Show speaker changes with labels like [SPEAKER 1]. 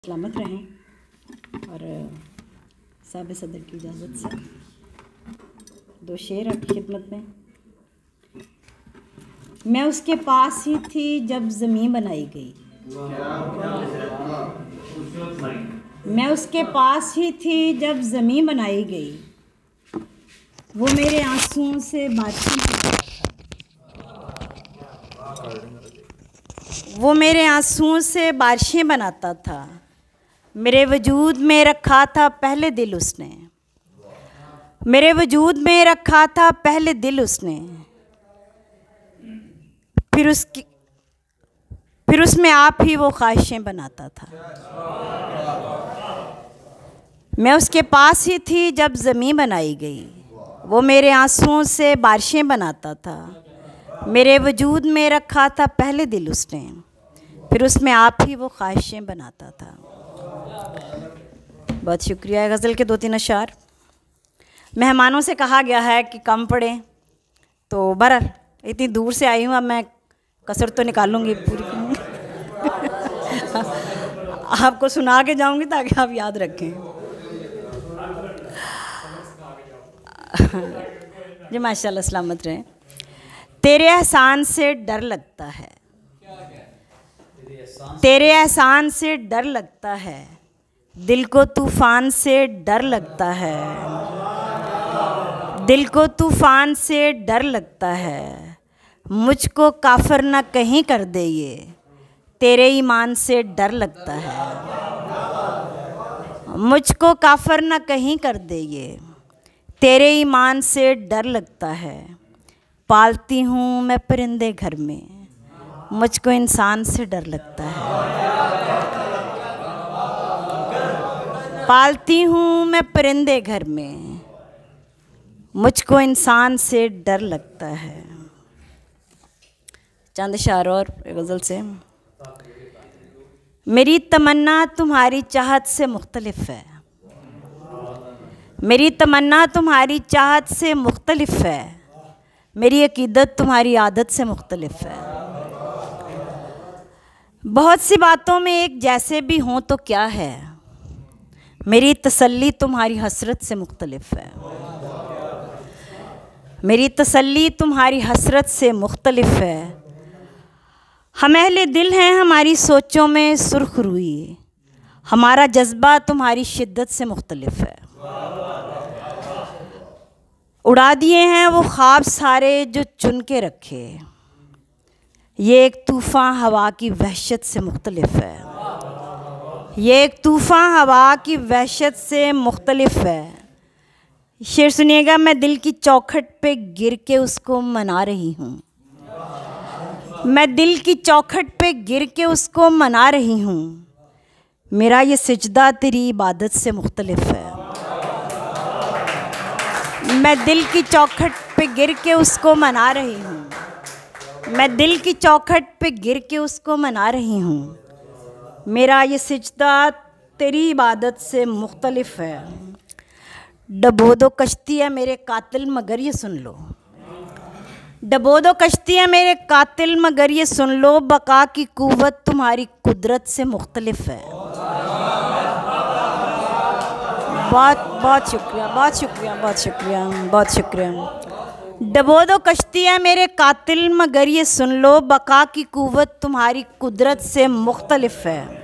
[SPEAKER 1] सलामत रहें। और साहब सदर की इजाज़त से दो शेर आपकी खिदमत में। मैं उसके पास ही थी जब ज़मीं बनाई गई, मैं उसके पास ही थी जब ज़मीं बनाई गई। वो मेरे आंसुओं से बारिशें बनाता था, वो मेरे आंसुओं से बारिशें बनाता था। मेरे वजूद में रखा था पहले दिल उसने, मेरे वजूद में रखा था पहले दिल उसने। फिर उसमें आप ही वो ख्वाहिशें बनाता था। मैं उसके पास ही थी जब ज़मीं बनाई गई, वो मेरे आंसुओं से बारिशें बनाता था। मेरे वजूद में रखा था पहले दिल उसने, फिर उसमें आप ही वो ख्वाहिशें बनाता था। बहुत शुक्रिया। गज़ल के 2-3 अशार। मेहमानों से कहा गया है कि कम पढ़ें, तो बहरहाल इतनी दूर से आई हूँ, अब मैं कसर तो निकालूंगी पूरी आपको सुना के जाऊंगी ताकि आप याद रखें। जी माशाल्लाह, सलामत रहें। तेरे एहसान से डर लगता है, तेरे एहसान से डर लगता है, दिल को तूफ़ान से डर लगता है, दिल को तूफ़ान से डर लगता है। मुझको काफिर न कहीं कर दे ये, तेरे ईमान से डर लगता है। मुझको काफिर न कहीं कर दे ये, तेरे ईमान से डर लगता है। पालती हूँ मैं परिंदे घर में, मुझको इंसान से डर लगता है। पालती हूँ मैं परिंदे घर में, मुझको इंसान से डर लगता है। चंद अशार और गज़ल से। मेरी तमन्ना तुम्हारी चाहत से मुख्तलिफ है, मेरी तमन्ना तुम्हारी चाहत से मुख्तलिफ है। मेरी अकीदत तुम्हारी आदत से मुख्तलिफ है। बहुत सी बातों में एक जैसे भी हों तो क्या है, मेरी तसल्ली तुम्हारी हसरत से मुख्तलिफ है। मेरी तसल्ली तुम्हारी हसरत से मुख्तलिफ है। हम अहले दिल हैं हमारी सोचों में सुर्ख रुई, हमारा जज्बा तुम्हारी शिद्दत से मुख्तलिफ है। उड़ा दिए हैं वो ख्वाब सारे जो चुन के रखे, ये एक तूफ़ान हवा की वहशत से मुख्तलिफ है। ये एक तूफ़ान हवा की वहशत से मुख्तलिफ है। शेर सुनिएगा। मैं दिल की चौखट पे गिर के उसको मना रही हूँ, मैं दिल की चौखट पे गिर के उसको मना रही हूँ। मेरा ये सिजदा तेरी इबादत से मुख्तलिफ है। मैं दिल की चौखट पे गिर के उसको मना रही हूँ, मैं दिल की चौखट पे गिर के उसको मना रही हूँ। मेरा ये सिजदा तेरी इबादत से मुख्तलिफ है। डबो दो कश्ती है मेरे कातिल मगर ये सुन लो, डबो दो कश्ती है मेरे कातिल मगर ये सुन लो। बका की कुव्वत तुम्हारी कुदरत से मुख्तलिफ है। बहुत बहुत शुक्रिया, बहुत शुक्रिया, बहुत शुक्रिया, बहुत शुक्रिया। डबो दो कश्ती है मेरे कातिल मगर ये सुन लो, बका की कुव्वत तुम्हारी कुदरत से मुख्तलिफ है।